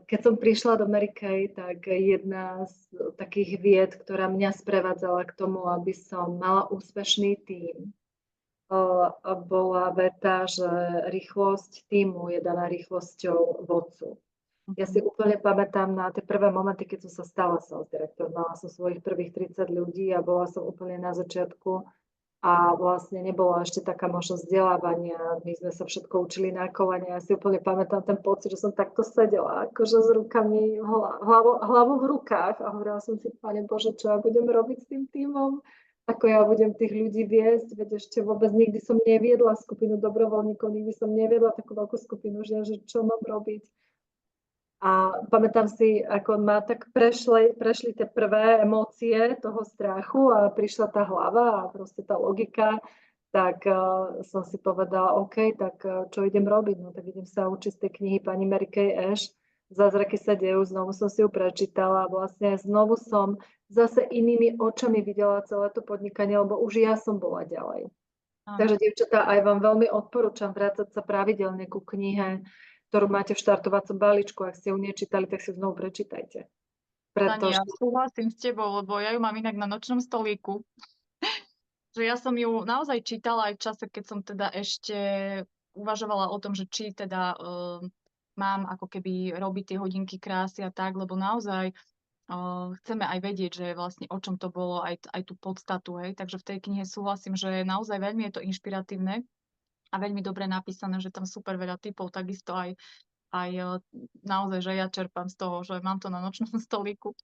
keď som prišla do Mary Kay, tak jedna z takých vied, ktorá mňa sprevádzala k tomu, aby som mala úspešný tím, bola veta, že rýchlosť tímu je daná rýchlosťou vodcu. Ja si úplne pamätám na tie prvé momenty, keď som sa stala sales direktor. Mala som svojich prvých 30 ľudí a bola som úplne na začiatku a vlastne nebola ešte taká možnosť vzdelávania. My sme sa všetko učili na kolene. Ja si úplne pamätám ten pocit, že som takto sedela, akože s rukami, hlavou v rukách a hovorila som si, Pane Bože, čo ja budem robiť s tým tímom? Ako ja budem tých ľudí viesť, veď ešte vôbec nikdy som neviedla skupinu dobrovoľníkov, nikdy som neviedla takú veľkú skupinu, že čo mám robiť. A pamätám si, ako ma tak prešli tie prvé emócie toho strachu a prišla tá hlava a proste tá logika, tak som si povedala, OK, tak čo idem robiť? No tak idem sa učiť z tej knihy pani Mary Kay Ash, Zázraky sa dejú, znovu som si ju prečítala a vlastne znovu som zase inými očami videla celé to podnikanie, lebo už ja som bola ďalej. Áno. Takže dievčatá, aj vám veľmi odporúčam vrácať sa pravidelne ku knihe, ktorú máte v štartovacom balíčku. Ak ste ju nečítali, tak si ju znovu prečítajte. Tani, ja Pretože súhlasím s tebou, lebo ja ju mám inak na nočnom stolíku. Že ja som ju naozaj čítala aj v čase, keď som teda ešte uvažovala o tom, že či teda mám ako keby robiť tie hodinky krásy a tak, lebo naozaj chceme aj vedieť, že vlastne o čom to bolo, aj tú podstatu, hej. Takže v tej knihe súhlasím, že naozaj veľmi je to inšpiratívne a veľmi dobre napísané, že tam super veľa typov, takisto aj naozaj, že ja čerpám z toho, že mám to na nočnom stolíku.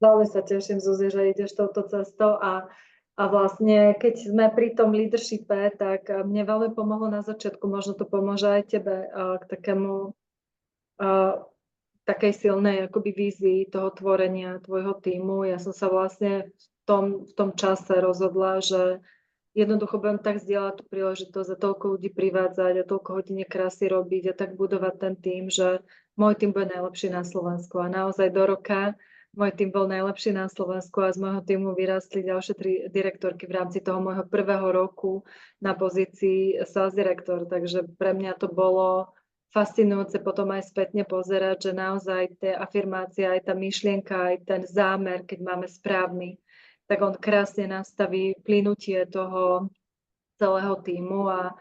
veľmi sa teším, Zuzi, že ideš touto cestou a vlastne, keď sme pri tom leadershipe, tak mne veľmi pomohlo na začiatku, možno to pomôže aj tebe, k takému takej silnej akoby vízii toho tvorenia tvojho tímu. Ja som sa vlastne v tom čase rozhodla, že jednoducho budem tak zdieľať tú príležitosť a toľko ľudí privádzať a toľko hodine krásy robiť a tak budovať ten tím, že môj tím bude najlepší na Slovensku. A naozaj do roka môj tím bol najlepší na Slovensku a z môjho tímu vyrástli ďalšie 3 direktorky v rámci toho môjho prvého roku na pozícii sales direktor. Takže pre mňa to bolo fascinujúce potom aj spätne pozerať, že naozaj tie afirmácie, aj tá myšlienka, aj ten zámer, keď máme správny, tak on krásne nastaví plynutie toho celého tímu a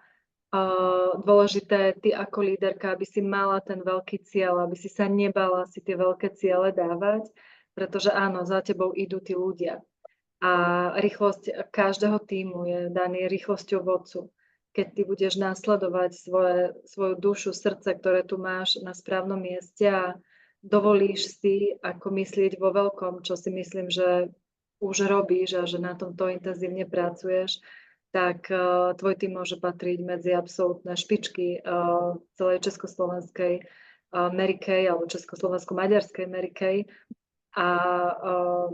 dôležité ty ako líderka, aby si mala ten veľký cieľ, aby si sa nebala si tie veľké ciele dávať, pretože áno, za tebou idú tí ľudia. A rýchlosť každého tímu je daný rýchlosťou vodcu. Keď ty budeš nasledovať svoju dušu, srdce, ktoré tu máš na správnom mieste a dovolíš si ako myslieť vo veľkom, čo si myslím, že už robíš a že na tomto intenzívne pracuješ, tak tvoj tým môže patriť medzi absolútne špičky celej československej Mary Kay alebo československo-maďarskej Mary Kay a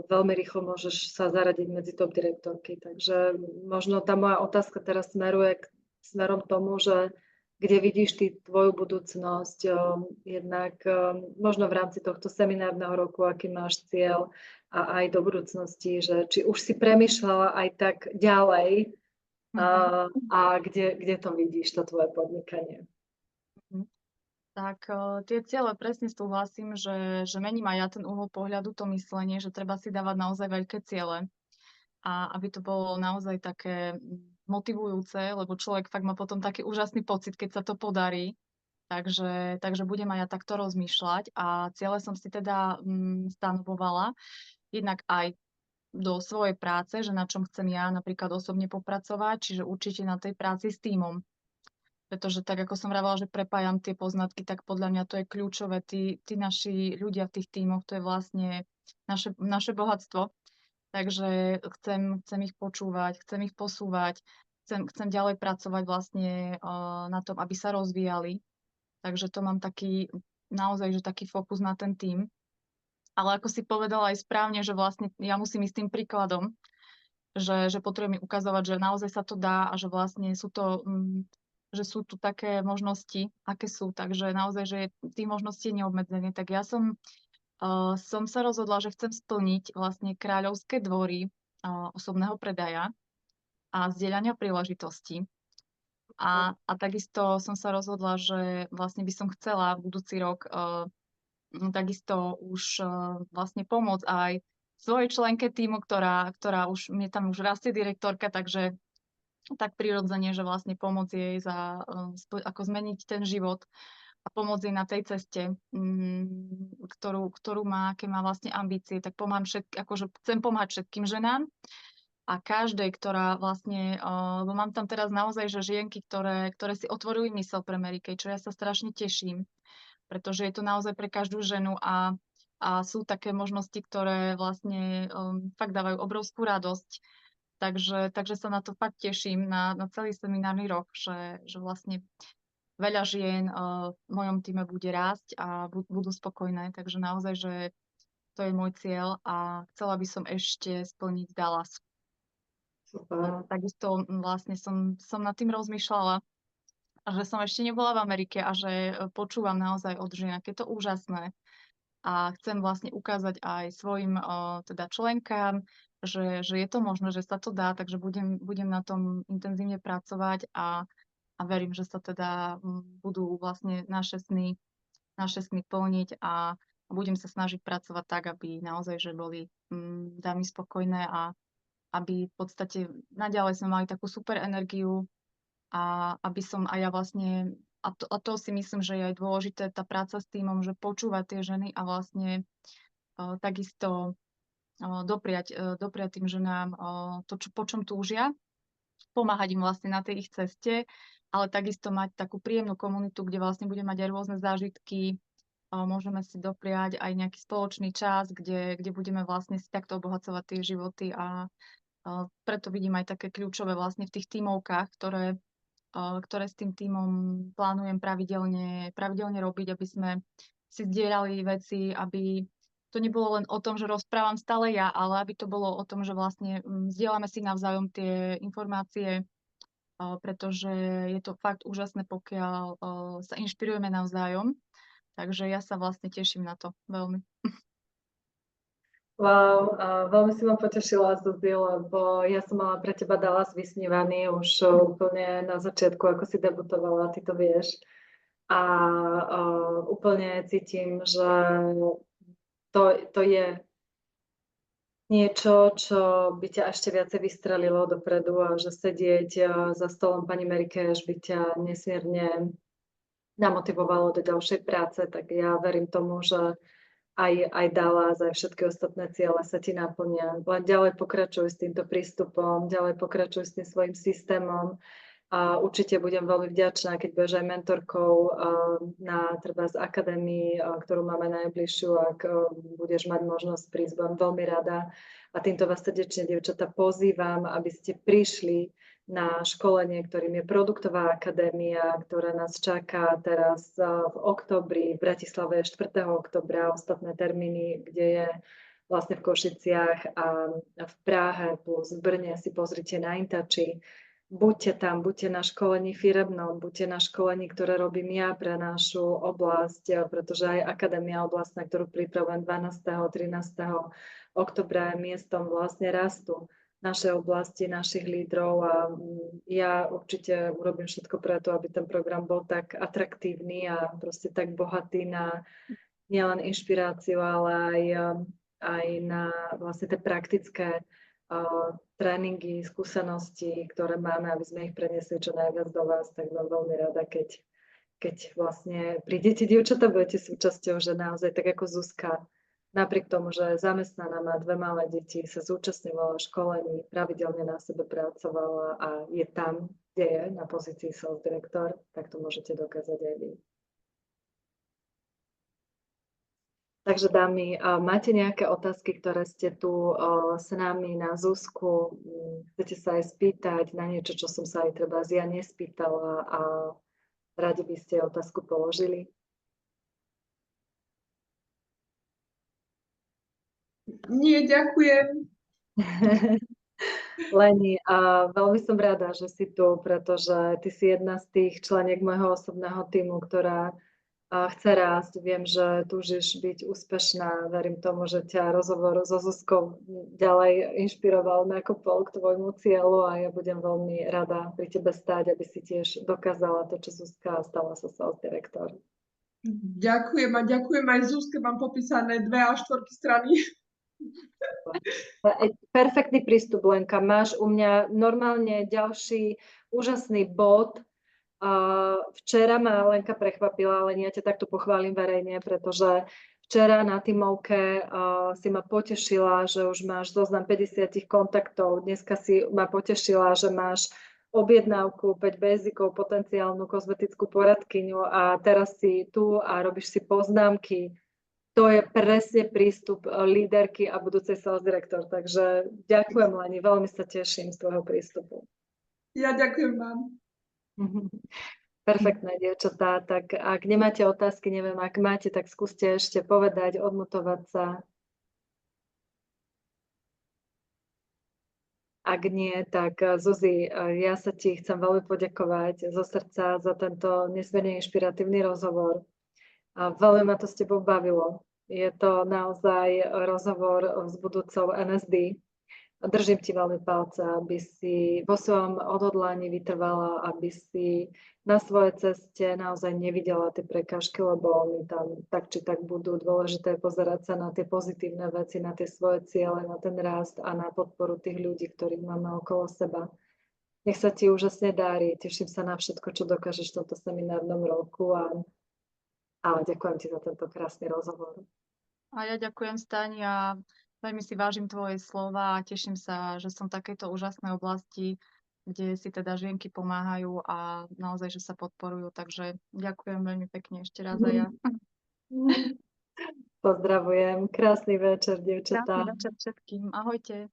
veľmi rýchlo môžeš sa zaradiť medzi top direktorky. Takže možno tá moja otázka teraz smeruje smerom tomu, že kde vidíš ty tvoju budúcnosť, jednak možno v rámci tohto seminárneho roku, aký máš cieľ a aj do budúcnosti, že či už si premýšľala aj tak ďalej a kde to vidíš, to tvoje podnikanie? Tak tie ciele presne súhlasím, že mením aj ja ten uhol pohľadu, to myslenie, že treba si dávať naozaj veľké ciele a aby to bolo naozaj také motivujúce, lebo človek fakt má potom taký úžasný pocit, keď sa to podarí. Takže budem aj ja takto rozmýšľať a ciele som si teda stanovovala jednak aj do svojej práce, že na čom chcem ja napríklad osobne popracovať, čiže určite na tej práci s tímom. Pretože tak, ako som vravala, že prepájam tie poznatky, tak podľa mňa to je kľúčové. Tí naši ľudia v tých tímoch, to je vlastne naše bohatstvo. Takže chcem ich počúvať, chcem ich posúvať, chcem ďalej pracovať vlastne na tom, aby sa rozvíjali. Takže to mám naozaj, že taký fokus na ten tím. Ale ako si povedala aj správne, že vlastne ja musím ísť tým príkladom, že potrebujem ukazovať, že naozaj sa to dá a že vlastne že sú tu také možnosti, aké sú. Takže naozaj, že tých možností je neobmedzenie. Tak ja som sa rozhodla, že chcem splniť vlastne kráľovské dvory osobného predaja. a zdieľania príležitostí. A takisto som sa rozhodla, že vlastne by som chcela v budúci rok takisto už vlastne pomôcť aj svojej členke týmu, ktorá už, mne tam už rastie direktorka, takže tak prirodzene, že vlastne pomôcť jej ako zmeniť ten život a pomôcť jej na tej ceste, ktorú má, aké má vlastne ambície, tak akože chcem pomáhať všetkým ženám a každej, ktorá vlastne, lebo mám tam teraz naozaj, že žienky, ktoré si otvorili mysel pre Mary Kay, čo ja sa strašne teším, pretože je to naozaj pre každú ženu a sú také možnosti, ktoré vlastne fakt dávajú obrovskú radosť. Takže sa na to fakt teším, na celý seminárny rok, že vlastne veľa žien v mojom týme bude rásť a budú spokojné. Takže naozaj, že to je môj cieľ a chcela by som ešte splniť Dallas. Super. Takisto vlastne som nad tým rozmýšľala, že som ešte nebola v Amerike a že počúvam naozaj od žien, aké je to úžasné. A chcem vlastne ukázať aj svojim teda členkám, že je to možné, že sa to dá, takže budem na tom intenzívne pracovať a verím, že sa teda budú vlastne naše sny plniť a budem sa snažiť pracovať tak, aby naozaj, že boli dámy spokojné a aby v podstate naďalej sme mali takú super energiu a aby som aj ja vlastne, a to si myslím, že je aj dôležité, tá práca s týmom, že počúvať tie ženy a vlastne takisto dopriať tým ženám to, po čom túžia, pomáhať im vlastne na tej ich ceste, ale takisto mať takú príjemnú komunitu, kde vlastne budeme mať aj rôzne zážitky, môžeme si dopriať aj nejaký spoločný čas, kde budeme vlastne si takto obohacovať tie životy a preto vidím aj také kľúčové vlastne v tých tímovkách, ktoré s tým tímom plánujem pravidelne robiť, aby sme si zdieľali veci, aby to nebolo len o tom, že rozprávam stále ja, ale aby to bolo o tom, že vlastne zdieľame si navzájom tie informácie, pretože je to fakt úžasné, pokiaľ sa inšpirujeme navzájom. Takže ja sa vlastne teším na to veľmi. Wow, veľmi si ma potešila, Zuzi, lebo ja som mala pre teba Dallas vysnívaný už úplne na začiatku, ako si debutovala, ty to vieš. A úplne cítim, že to je niečo, čo by ťa ešte viacej vystrelilo dopredu a že sedieť za stolom pani Mary Kay by ťa nesmierne namotivovalo do ďalšej práce, tak ja verím tomu, že aj Dallas, aj všetky ostatné ciele sa ti naplnia. Len ďalej pokračuj s týmto prístupom, ďalej pokračuj s tým svojím systémom a určite budem veľmi vďačná, keď budeš aj mentorkou na z akadémii, ktorú máme najbližšiu, ak budeš mať možnosť prísť, budem veľmi rada. A týmto vás srdečne, dievčatá, pozývam, aby ste prišli na školenie, ktorým je Produktová akadémia, ktorá nás čaká teraz v októbri, v Bratislave 4. októbra, ostatné termíny, kde je vlastne v Košiciach a v Prahe plus v Brne, si pozrite na Intači. Buďte tam, buďte na školení firemnom, buďte na školení, ktoré robím ja pre našu oblasť, pretože aj akadémia oblastná, ktorú pripravujem 12. 13. októbra, je miestom vlastne rastu našej oblasti, našich lídrov a ja určite urobím všetko preto, aby ten program bol tak atraktívny a proste tak bohatý na nielen inšpiráciu, ale aj na vlastne tie praktické tréningy, skúsenosti, ktoré máme, aby sme ich preniesli čo najviac do vás, tak vám veľmi rada, keď vlastne prídete, dievčatá, budete súčasťou, že naozaj tak ako Zuzka, napriek tomu, že zamestnaná, má 2 malé deti, sa zúčastňovala školení, pravidelne na sebe pracovala a je tam, kde je, na pozícii sales director, tak to môžete dokázať aj vy. Takže dámy, máte nejaké otázky, ktoré ste tu s nami na Zuzku? Chcete sa aj spýtať na niečo, čo som sa aj treba ja nespýtala a radi by ste otázku položili? Nie, ďakujem. Leni, veľmi som rada, že si tu, pretože ty si jedna z tých členiek môjho osobného týmu, ktorá chce rásť. Viem, že túžiš byť úspešná. Verím tomu, že ťa rozhovor so Zuzkou ďalej inšpiroval, nakopol k tvojmu cieľu a ja budem veľmi rada pri tebe stáť, aby si tiež dokázala to, čo Zuzka a stala sa sales direktor. Ďakujem a ďakujem aj Zuzke, mám popísané 2 A4 strany. Perfektný prístup, Lenka. Máš u mňa normálne ďalší úžasný bod. Včera ma Lenka prekvapila, ale ja ťa takto pochválim verejne, pretože včera na tímovke si ma potešila, že už máš zoznam 50 kontaktov. Dneska si ma potešila, že máš objednávku 5 basicov, potenciálnu kozmetickú poradkyňu a teraz si tu a robíš si poznámky. To je presne prístup líderky a budúcej sales direktor. Takže ďakujem, Leni, veľmi sa teším z tvojho prístupu. Ja ďakujem vám. Perfektné, dievčatá. Tak ak nemáte otázky, neviem, ak máte, tak skúste ešte povedať, odmutovať sa. Ak nie, tak Zuzi, ja sa ti chcem veľmi poďakovať zo srdca za tento nesmierne inšpiratívny rozhovor. A veľmi ma to s tebou bavilo. Je to naozaj rozhovor s budúcou NSD. Držím ti veľmi palce, aby si vo svojom odhodlaní vytrvala, aby si na svojej ceste naozaj nevidela tie prekážky, lebo oni tam tak či tak budú. Dôležité je pozerať sa na tie pozitívne veci, na tie svoje ciele, na ten rast a na podporu tých ľudí, ktorých máme okolo seba. Nech sa ti úžasne dári. Teším sa na všetko, čo dokážeš v tomto seminárnom roku a ďakujem ti za tento krásny rozhovor. A ja ďakujem, Stani, a veľmi si vážim tvoje slova a teším sa, že som v takejto úžasnej oblasti, kde si teda žienky pomáhajú a naozaj, že sa podporujú. Takže ďakujem veľmi pekne ešte raz aj ja. Pozdravujem. Krásny večer, dievčatá. Krásny večer všetkým. Ahojte.